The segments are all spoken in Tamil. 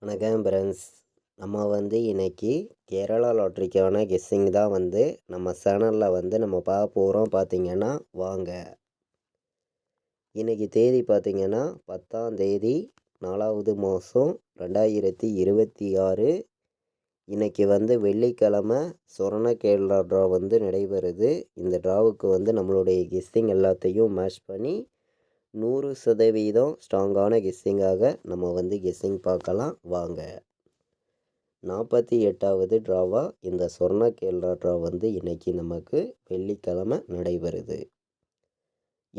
வணக்கம் ஃப்ரெண்ட்ஸ். நம்ம இன்னைக்கு கேரளா லாட்ரிக்கான கெஸ்ஸிங் தான் நம்ம சேனலில் நம்ம பார்க்க போகிறோம். பார்த்தீங்கன்னா வாங்க. இன்றைக்கி தேதி பார்த்தீங்கன்னா 10ஆம் தேதி 4வது மாதம் 2026. இன்றைக்கி வெள்ளிக்கிழமை சொர்ண கேரளா ட்ரா நடைபெறுது. இந்த ட்ராவுக்கு நம்மளுடைய கெஸ்ஸிங் எல்லாத்தையும் மேட்ச் பண்ணி 100% ஸ்ட்ராங்கான கெஸ்ஸிங்காக நம்ம கெஸ்ஸிங் பார்க்கலாம் வாங்க. 48வது ட்ராவாக இந்த சொர்ண கேரளா ட்ரா இன்றைக்கி நமக்கு வெள்ளிக்கிழமை நடைபெறுது.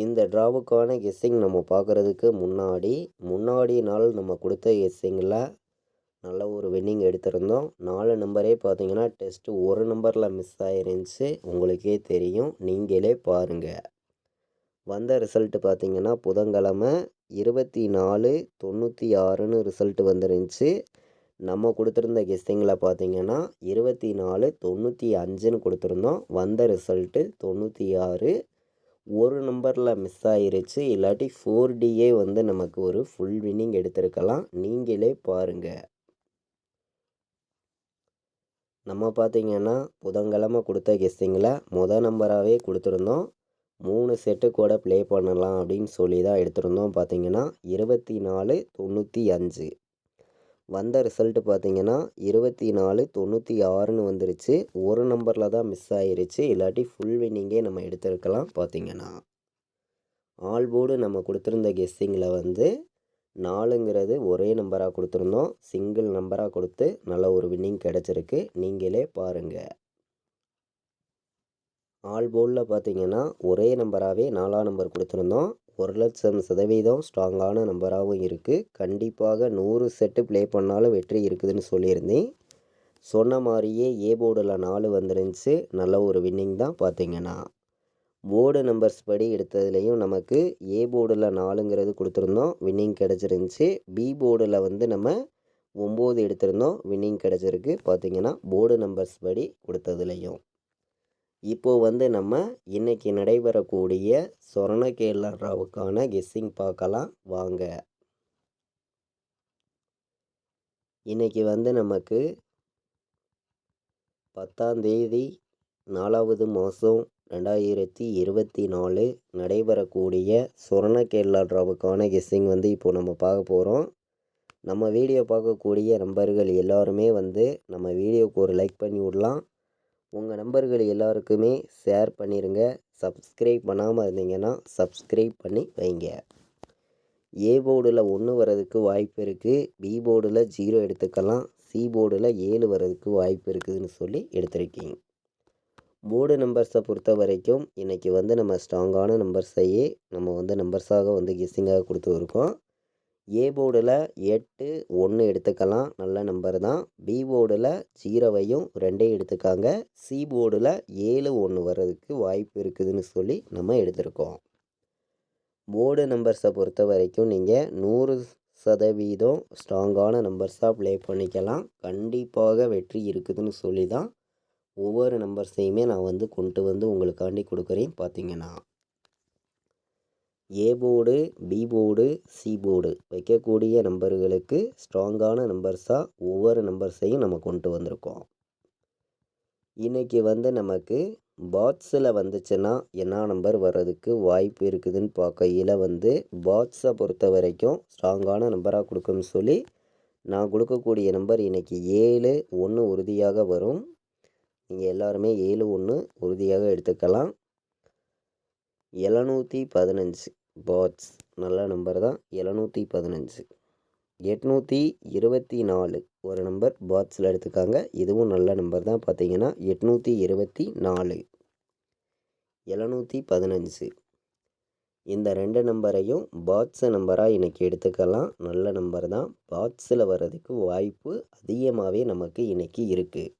இந்த ட்ராவுக்கான கெஸ்ஸிங் நம்ம பார்க்குறதுக்கு முன்னாடி நாள் நம்ம கொடுத்த கெஸ்ஸிங்கில் நல்ல ஒரு வின்னிங் எடுத்திருந்தோம். 4 நம்பரே பார்த்தீங்கன்னா டெஸ்ட்டு ஒரு நம்பரில் மிஸ் ஆயிருந்துச்சு. உங்களுக்கே தெரியும், நீங்களே பாருங்கள். வந்த ரிசல்ட்டு பார்த்தீங்கன்னா புதன்கிழமை 2496ன்னு ரிசல்ட்டு வந்துருந்துச்சு. நம்ம கொடுத்துருந்த கெஸ்ஸிங்கில் பார்த்தீங்கன்னா 2495ன்னு கொடுத்துருந்தோம். வந்த ரிசல்ட்டு 96. ஒரு நம்பரில் மிஸ் ஆயிருச்சு. இல்லாட்டி 4Dயே நமக்கு ஒரு ஃபுல் வின்னிங் எடுத்திருக்கலாம். நீங்களே பாருங்கள். நம்ம பார்த்தீங்கன்னா புதன்கிழமை கொடுத்த கெஸ்ஸிங்கில் நம்பராகவே கொடுத்துருந்தோம். 3 செட்டு கூட ப்ளே பண்ணலாம் அப்படின்னு சொல்லி தான் எடுத்திருந்தோம். பார்த்தீங்கன்னா 2495. வந்த ரிசல்ட்டு பார்த்தீங்கன்னா 2496ன்னு வந்துருச்சு. ஒரு நம்பரில் தான் மிஸ் ஆயிருச்சு. இல்லாட்டி ஃபுல் வின்னிங்கே நம்ம எடுத்திருக்கலாம். பார்த்தீங்கன்னா ஆல் போர்டு நம்ம கொடுத்துருந்த கெஸ்ஸிங்கில் 4ங்கிறது ஒரே நம்பராக கொடுத்துருந்தோம். சிங்கிள் நம்பராக கொடுத்து நல்ல ஒரு வின்னிங் கிடச்சிருக்கு. நீங்களே பாருங்கள். ஆல் போர்டில் பார்த்தீங்கன்னா ஒரே நம்பராகவே 4ஆம் நம்பர் கொடுத்துருந்தோம். 1,00,000% ஸ்ட்ராங்கான நம்பராகவும் இருக்குது. கண்டிப்பாக 100 செட்டு ப்ளே பண்ணாலும் வெற்றி இருக்குதுன்னு சொல்லியிருந்தேன். சொன்ன மாதிரியே ஏ போர்டில் 4 வந்துருந்துச்சு. நல்ல ஒரு வின்னிங் தான். பார்த்தீங்கன்னா போர்டு நம்பர்ஸ் படி எடுத்ததுலேயும் நமக்கு ஏ போர்டில் 4ங்கிறது கொடுத்துருந்தோம், வின்னிங் கிடச்சிருந்துச்சி. பி போர்டில் நம்ம 9 எடுத்திருந்தோம், வின்னிங் கிடச்சிருக்கு. பார்த்தீங்கன்னா போர்டு நம்பர்ஸ் படி கொடுத்ததுலேயும் இப்போது நம்ம இன்றைக்கி நடைபெறக்கூடிய சொர்ண கேரளா ட்ராவுக்கான கெஸ்ஸிங் பார்க்கலாம் வாங்க. இன்றைக்கி நமக்கு 10ஆம் தேதி 4வது மாதம் 2024 நடைபெறக்கூடிய சொர்ண கேரளா ட்ராவுக்கான கெஸ்ஸிங் இப்போது நம்ம பார்க்க போகிறோம். நம்ம வீடியோ பார்க்கக்கூடிய நம்பர்கள் எல்லாருமே நம்ம வீடியோவுக்கு ஒரு லைக் பண்ணி விடலாம். உங்கள் நம்பர்கள் எல்லாருக்குமே ஷேர் பண்ணிடுங்க. சப்ஸ்கிரைப் பண்ணாமல் இருந்தீங்கன்னா சப்ஸ்கிரைப் பண்ணி வைங்க. ஏ போர்டில் 1 வர்றதுக்கு வாய்ப்பு இருக்குது. பி போர்டில் 0 எடுத்துக்கலாம். சி போர்டில் 7 வர்றதுக்கு வாய்ப்பு இருக்குதுன்னு சொல்லி எடுத்திருக்கீங்க. போர்டு நம்பர்ஸை பொறுத்த வரைக்கும் இன்றைக்கி நம்ம ஸ்ட்ராங்கான நம்பர்ஸையே நம்ம நம்பர்ஸாக கெஸ்ஸிங்காக கொடுத்துருக்கோம். ஏ போர்டில் 8 1 எடுத்துக்கலாம், நல்ல நம்பர் தான். பி போர்டில் 0வையும் 2 எடுத்துக்காங்க. சி போர்டில் 7 1 வர்றதுக்கு வாய்ப்பு இருக்குதுன்னு சொல்லி நம்ம எடுத்திருக்கோம். போர்டு நம்பர்ஸை பொறுத்த வரைக்கும் நீங்கள் 100% ஸ்ட்ராங்கான நம்பர்ஸாக ப்ளே பண்ணிக்கலாம். கண்டிப்பாக வெற்றி இருக்குதுன்னு சொல்லி தான் ஒவ்வொரு நம்பர்ஸையுமே நான் கொண்டு உங்களுக்காண்டி கொடுக்குறேன். பார்த்தீங்கன்னா A board, B board, C board வைக்கக்கூடிய நம்பர்களுக்கு ஸ்ட்ராங்கான நம்பர்ஸாக ஒவ்வொரு நம்பர்ஸையும் நம்ம கொண்டு வந்திருக்கோம். இன்றைக்கி நமக்கு பாட்ஸில் வந்துச்சுன்னா என்ன நம்பர் வர்றதுக்கு வாய்ப்பு இருக்குதுன்னு பார்க்கையில் பாட்ஸை பொறுத்த வரைக்கும் ஸ்ட்ராங்கான நம்பராக கொடுக்குன்னு சொல்லி நான் கொடுக்கக்கூடிய நம்பர் இன்றைக்கி 7 1 உறுதியாக வரும். நீங்கள் எல்லாருமே 7 1 உறுதியாக எடுத்துக்கலாம். 715 பாட்ஸ் நல்ல நம்பர் தான். 715. 824 ஒரு நம்பர் பாட்ஸில் எடுத்துக்காங்க. இதுவும் நல்ல நம்பர் தான். பார்த்தீங்கன்னா 824 715 இந்த 2 நம்பரையும் பாட்ஸ் நம்பராக இன்றைக்கி எடுத்துக்கலாம். நல்ல நம்பர் தான். பாட்ஸில் வர்றதுக்கு வாய்ப்பு அதிகமாகவே நமக்கு இன்றைக்கி இருக்குது.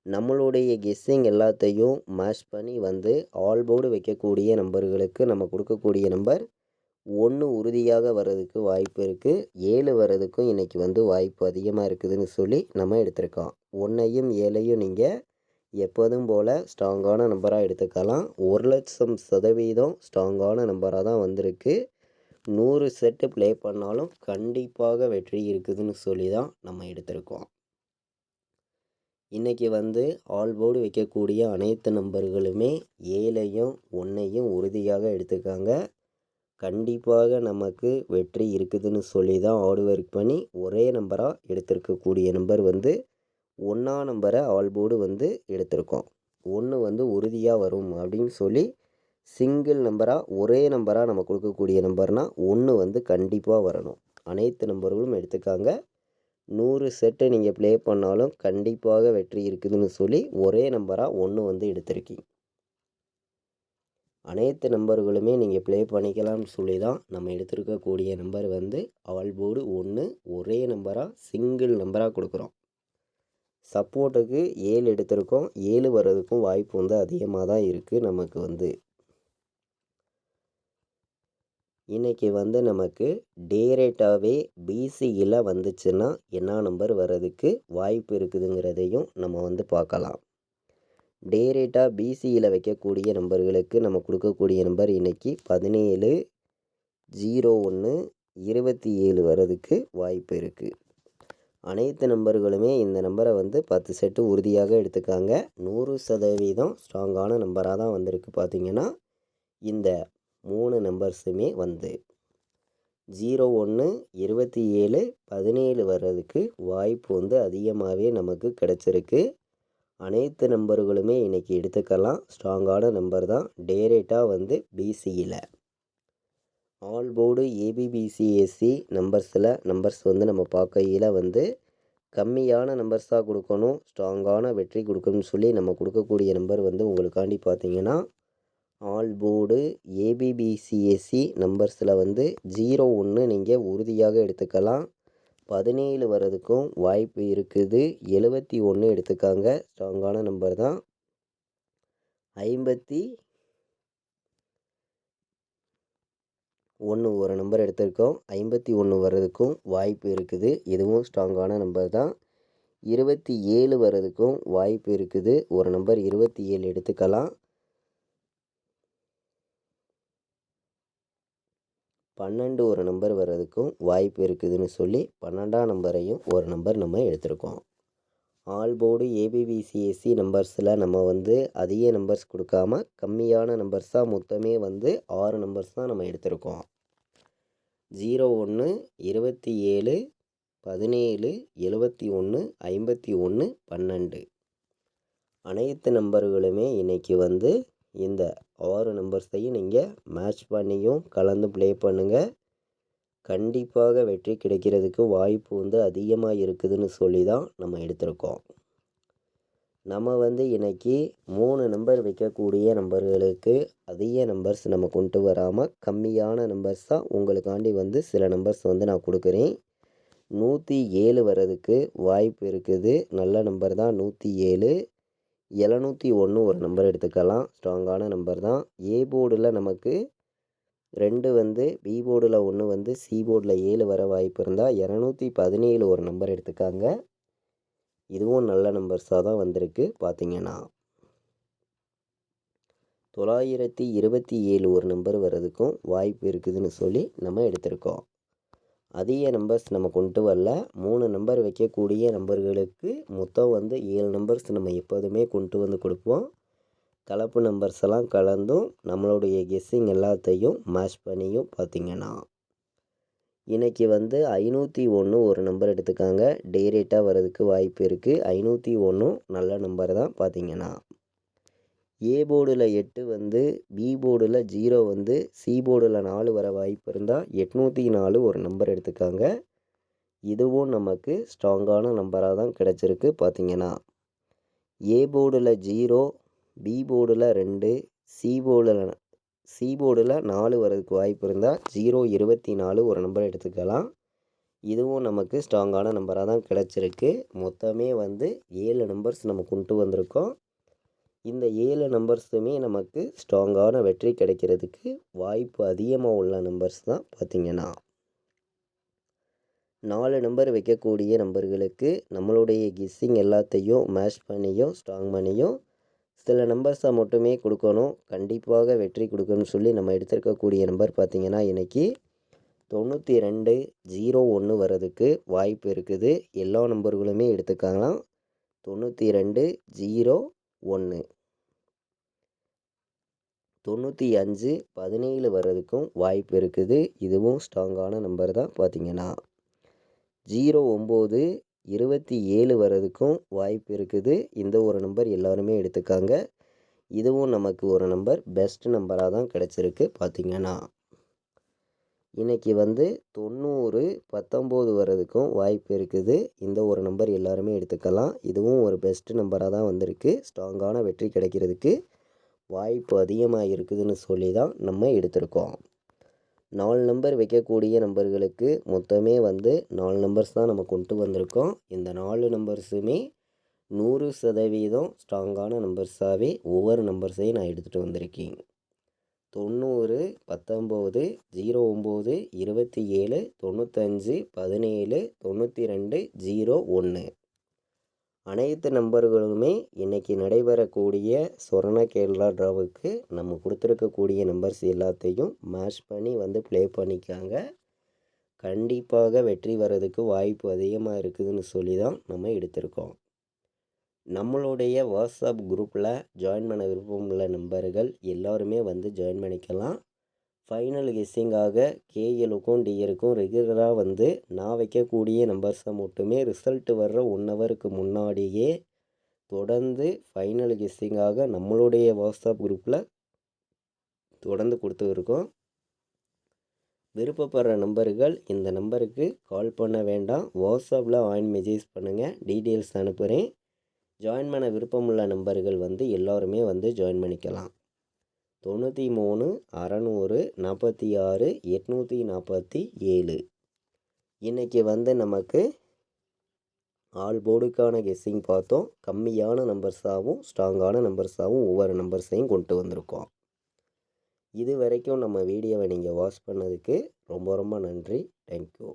நம்மளுடைய கெஸ்ஸிங் எல்லாத்தையும் மேட்ச் பண்ணி ஆல் போர்டு வைக்கக்கூடிய நம்பர்களுக்கு நம்ம கொடுக்கக்கூடிய நம்பர் 1 உறுதியாக வர்றதுக்கு வாய்ப்பு இருக்குது. 7 வர்றதுக்கும் இன்றைக்கி வாய்ப்பு அதிகமாக இருக்குதுன்னு சொல்லி நம்ம எடுத்திருக்கோம். 1ஐயும் 7ஐயும் நீங்கள் எப்போதும் போல் ஸ்ட்ராங்கான நம்பராக எடுத்துக்கலாம். 1,00,000% ஸ்ட்ராங்கான நம்பராக தான் வந்திருக்கு. 100 செட்டு ப்ளே பண்ணாலும் கண்டிப்பாக வெற்றி இருக்குதுன்னு சொல்லி தான் நம்ம எடுத்திருக்கோம். இன்றைக்கி வந்து ஆல் போர்டு வைக்கக்கூடிய அனைத்து நம்பர்களுமே 7ஐயும் 1ஐயும் உறுதியாக எடுத்துக்காங்க. கண்டிப்பாக நமக்கு வெற்றி இருக்குதுன்னு சொல்லி தான் ஹார்ட் ஒர்க் பண்ணி ஒரே நம்பராக எடுத்திருக்கக்கூடிய நம்பர் வந்து 1ஆம் நம்பரை ஆல் போர்டு வந்து எடுத்திருக்கோம். 1 வந்து உறுதியாக வரும் அப்படின்னு சொல்லி சிங்கிள் நம்பராக ஒரே நம்பராக நம்ம கொடுக்கக்கூடிய நம்பர்னால் 1 வந்து கண்டிப்பாக வரணும். அனைத்து நம்பர்களும் எடுத்துக்காங்க. 100 செட்டு நீங்கள் ப்ளே பண்ணாலும் கண்டிப்பாக வெற்றி இருக்குதுன்னு சொல்லி ஒரே நம்பராக 1 வந்து எடுத்திருக்கீங்க. அனைத்து நம்பர்களுமே நீங்கள் ப்ளே பண்ணிக்கலாம்னு சொல்லி தான் நம்ம எடுத்திருக்கக்கூடிய நம்பர் வந்து ஆல் போர்டு 1 ஒரே நம்பராக சிங்கிள் நம்பராக கொடுக்குறோம். சப்போர்ட்டுக்கு 7 எடுத்திருக்கோம். 7 வர்றதுக்கும் வாய்ப்பு வந்து அதிகமாக தான் இருக்குது. நமக்கு வந்து இன்றைக்கி வந்து நமக்கு டேரேட்டாகவே பிசியில் வந்துச்சுன்னா என்ன நம்பர் வர்றதுக்கு வாய்ப்பு இருக்குதுங்கிறதையும் நம்ம வந்து பார்க்கலாம். டேரேட்டாக பிசியில் வைக்கக்கூடிய நம்பர்களுக்கு நம்ம கொடுக்கக்கூடிய நம்பர் இன்றைக்கி 17, 01, 27 வர்றதுக்கு வாய்ப்பு இருக்குது. அனைத்து நம்பர்களுமே இந்த நம்பரை வந்து 10 செட்டு உறுதியாக எடுத்துக்காங்க. 100% ஸ்ட்ராங்கான நம்பராக தான் வந்திருக்கு. பார்த்திங்கன்னா இந்த 3 நம்பர்ஸுமே வந்து 01, 27, 17 வர்றதுக்கு வாய்ப்பு வந்து அதிகமாகவே நமக்கு கிடச்சிருக்கு. அனைத்து நம்பர்களுமே இன்றைக்கி எடுத்துக்கலாம். ஸ்ட்ராங்கான நம்பர் தான். டேரேட்டாக வந்து பிசியில் ஆல் போர்டு ஏபிபிசிஎஸ்சி நம்பர்ஸ் வந்து நம்ம பார்க்கையில் வந்து கம்மியான நம்பர்ஸாக கொடுக்கணும், ஸ்ட்ராங்கான வெற்றி கொடுக்கணும்னு சொல்லி நம்ம கொடுக்கக்கூடிய நம்பர் வந்து உங்களுக்காண்டி பார்த்தீங்கன்னா ஆல் போர்டு ஏபிபிசிஎஸ்சி நம்பர்ஸில் வந்து 01 நீங்கள் உறுதியாக எடுத்துக்கலாம். 17 வர்றதுக்கும் வாய்ப்பு இருக்குது. 71 எடுத்துக்காங்க. ஸ்ட்ராங்கான நம்பர் தான். 51 ஒரு நம்பர் எடுத்திருக்கோம். 51 வர்றதுக்கும் வாய்ப்பு இருக்குது. இதுவும் ஸ்ட்ராங்கான நம்பர் தான். 27 வர்றதுக்கும் வாய்ப்பு இருக்குது. ஒரு நம்பர் 27 எடுத்துக்கலாம். 12 ஒரு நம்பர் வர்றதுக்கும் வாய்ப்பு இருக்குதுன்னு சொல்லி 12ஆம் நம்பரையும் ஒரு நம்பர் நம்ம எடுத்திருக்கோம். ஆல் போர்டு ஏபிபிசிஎஸ்சி நம்பர்ஸில் நம்ம வந்து அதிக நம்பர்ஸ் கொடுக்காம கம்மியான நம்பர்ஸாக மொத்தமே வந்து 6 நம்பர்ஸ் தான் நம்ம எடுத்திருக்கோம். 01, 27, 17, 71, 51, 12 அனைத்து நம்பர்களுமே இன்றைக்கி வந்து இந்த 6 நம்பர்ஸையும் நீங்கள் மேட்ச் பண்ணியும் கலந்து ப்ளே பண்ணுங்கள். கண்டிப்பாக வெற்றி கிடைக்கிறதுக்கு வாய்ப்பு வந்து அதிகமாக இருக்குதுன்னு சொல்லி தான் நம்ம எடுத்திருக்கோம். நம்ம வந்து இன்றைக்கி 3 நம்பர் வைக்கக்கூடிய நம்பர்களுக்கு அதிக நம்பர்ஸ் நம்ம கொண்டு வராமல் கம்மியான நம்பர்ஸ் தான் உங்களுக்காண்டி வந்து சில நம்பர்ஸ் வந்து நான் கொடுக்குறேன். 107 வர்றதுக்கு வாய்ப்பு இருக்குது. நல்ல நம்பர் தான் 107. 701 ஒரு நம்பர் எடுத்துக்கலாம். ஸ்ட்ராங்கான நம்பர் தான். ஏ போர்டில் நமக்கு 2 வந்து, பி போர்டில் 1 வந்து, சி போர்டில் 7 வர வாய்ப்பு இருந்தால் 217 ஒரு நம்பர் எடுத்துக்காங்க. இதுவும் நல்ல நம்பர்ஸாக தான் வந்திருக்கு. பார்த்திங்கன்னா 927 ஒரு நம்பர் வர்றதுக்கும் வாய்ப்பு இருக்குதுன்னு சொல்லி நம்ம எடுத்திருக்கோம். அதிக நம்பர்ஸ் நம்ம கொண்டு வரல. 3 நம்பர் வைக்கக்கூடிய நம்பர்களுக்கு மொத்தம் வந்து 7 நம்பர்ஸ் நம்ம எப்போதுமே கொண்டு வந்து கொடுப்போம். கலப்பு நம்பர்ஸ் எல்லாம் கலந்தும் நம்மளுடைய கெஸ்ஸிங் எல்லாத்தையும் மேட்ச் பண்ணியும் பார்த்திங்கன்னா இன்றைக்கி வந்து 501 ஒரு நம்பர் எடுத்துக்காங்க. டேரேட்டாக வர்றதுக்கு வாய்ப்பு இருக்குது. 501 நல்ல நம்பர் தான். பார்த்திங்கன்னா ஏ போர்டில் 8 வந்து, பி போர்டில் 0 வந்து, சி போர்டில் 4 வர வாய்ப்பு இருந்தால் 804 ஒரு நம்பர் எடுத்துக்காங்க. இதுவும் நமக்கு ஸ்ட்ராங்கான நம்பராக தான் கிடச்சிருக்கு. பார்த்திங்கன்னா ஏ போர்டில் 0, பி போர்டில் 2, சி போர்டில் 4 வரதுக்கு வாய்ப்பு இருந்தால் 024 ஒரு நம்பர் எடுத்துக்கலாம். இதுவும் நமக்கு ஸ்ட்ராங்கான நம்பராக தான் கிடச்சிருக்கு. மொத்தமே வந்து 7 நம்பர்ஸ் நம்ம கொண்டு வந்திருக்கோம். இந்த 7 நம்பர்ஸுமே நமக்கு ஸ்ட்ராங்கான வெற்றி கிடைக்கிறதுக்கு வாய்ப்பு அதிகமாக உள்ள நம்பர்ஸ் தான். பார்த்திங்கன்னா 4 நம்பர் வைக்கக்கூடிய நம்பர்களுக்கு நம்மளுடைய கெஸ்ஸிங் எல்லாத்தையும் மேட்ச் பண்ணியும் ஸ்ட்ராங் பண்ணியும் சில நம்பர்ஸை மட்டுமே கொடுக்கணும். கண்டிப்பாக வெற்றி கொடுக்கணும்னு சொல்லி நம்ம எடுத்திருக்கக்கூடிய நம்பர் பார்த்திங்கன்னா இன்றைக்கி 92 01 வர்றதுக்கு வாய்ப்பு இருக்குது. எல்லா நம்பர்களுமே எடுத்துக்கலாம். 92 01 95 17 வர்றதுக்கும் வாய்ப்பு இருக்குது. இதுவும் ஸ்ட்ராங்கான நம்பர் தான். பார்த்தீங்கன்னா 09 27 வர்றதுக்கும் வாய்ப்பு இருக்குது. இந்த ஒரு நம்பர் எல்லாருமே எடுத்துக்காங்க. இதுவும் நமக்கு ஒரு நம்பர் பெஸ்ட் நம்பராக தான் கிடச்சிருக்கு. பார்த்தீங்கன்னா இன்றைக்கி 90 19 வர்றதுக்கும் வாய்ப்பு இருக்குது. இந்த ஒரு நம்பர் எல்லாருமே எடுத்துக்கலாம். இதுவும் ஒரு பெஸ்ட் நம்பராக தான் வந்திருக்கு. ஸ்ட்ராங்கான வெற்றி கிடைக்கிறதுக்கு வாய்ப்பு அதிகமாக இருக்குதுன்னு சொல்லி தான் நம்ம எடுத்திருக்கோம். 4 நம்பர் வைக்கக்கூடிய நம்பர்களுக்கு மொத்தமே 4 நம்பர்ஸ் தான் நம்ம கொண்டு வந்திருக்கோம். இந்த 4 நம்பர்ஸுமே 100% ஸ்ட்ராங்கான நம்பர்ஸாகவே ஒவ்வொரு நம்பர்ஸையும் நான் எடுத்துகிட்டு வந்திருக்கேன். 90 19 09 27 95 17 92 01 அனைத்து நம்பர்களுமே இன்றைக்கி நடைபெறக்கூடிய சொர்ண கேரளா டிராவுக்கு நம்ம கொடுத்துருக்கக்கூடிய நம்பர்ஸ் எல்லாத்தையும் மேட்ச் பண்ணி ப்ளே பண்ணிக்காங்க. கண்டிப்பாக வெற்றி வர்றதுக்கு வாய்ப்பு அதிகமாக இருக்குதுன்னு சொல்லி தான் நம்ம எடுத்திருக்கோம். நம்மளுடைய வாட்ஸ்அப் குரூப்பில் ஜாயின் பண்ண விருப்பம் உள்ள நம்பர்கள் எல்லாருமே ஜாயின் பண்ணிக்கலாம். ஃபைனல் கெஸ்ஸிங்காக கேஎலுக்கும் டிஎருக்கும் ரெகுலராக நான் வைக்கக்கூடிய நம்பர்ஸை மட்டுமே ரிசல்ட் வர்ற 1 ஹவருக்கு முன்னாடியே தொடர்ந்து ஃபைனல் கெஸ்ஸிங்காக நம்மளுடைய வாட்ஸ்அப் குரூப்பில் தொடர்ந்து கொடுத்துருக்கோம். விருப்பப்படுற நம்பர்கள் இந்த நம்பருக்கு கால் பண்ண வேண்டாம். வாட்ஸ்அப்பில் மெசேஜ் பண்ணுங்கள். டீட்டெயில்ஸ் அனுப்புகிறேன். ஜாயின் பண்ண விருப்பமுள்ள நம்பர்கள் எல்லாருமே ஜாயின் பண்ணிக்கலாம். 93 600 46 847 இன்றைக்கி நமக்கு ஆல் போர்டுக்கான கெஸ்ஸிங் பார்த்தோம். கம்மியான நம்பர்ஸாகவும் ஸ்ட்ராங்கான நம்பர்ஸாகவும் ஒவ்வொரு நம்பர்ஸையும் கொண்டு வந்திருக்கோம். இது வரைக்கும் நம்ம வீடியோவை நீங்கள் வாட்ச் பண்ணதுக்கு ரொம்ப ரொம்ப நன்றி. தேங்க்யூ.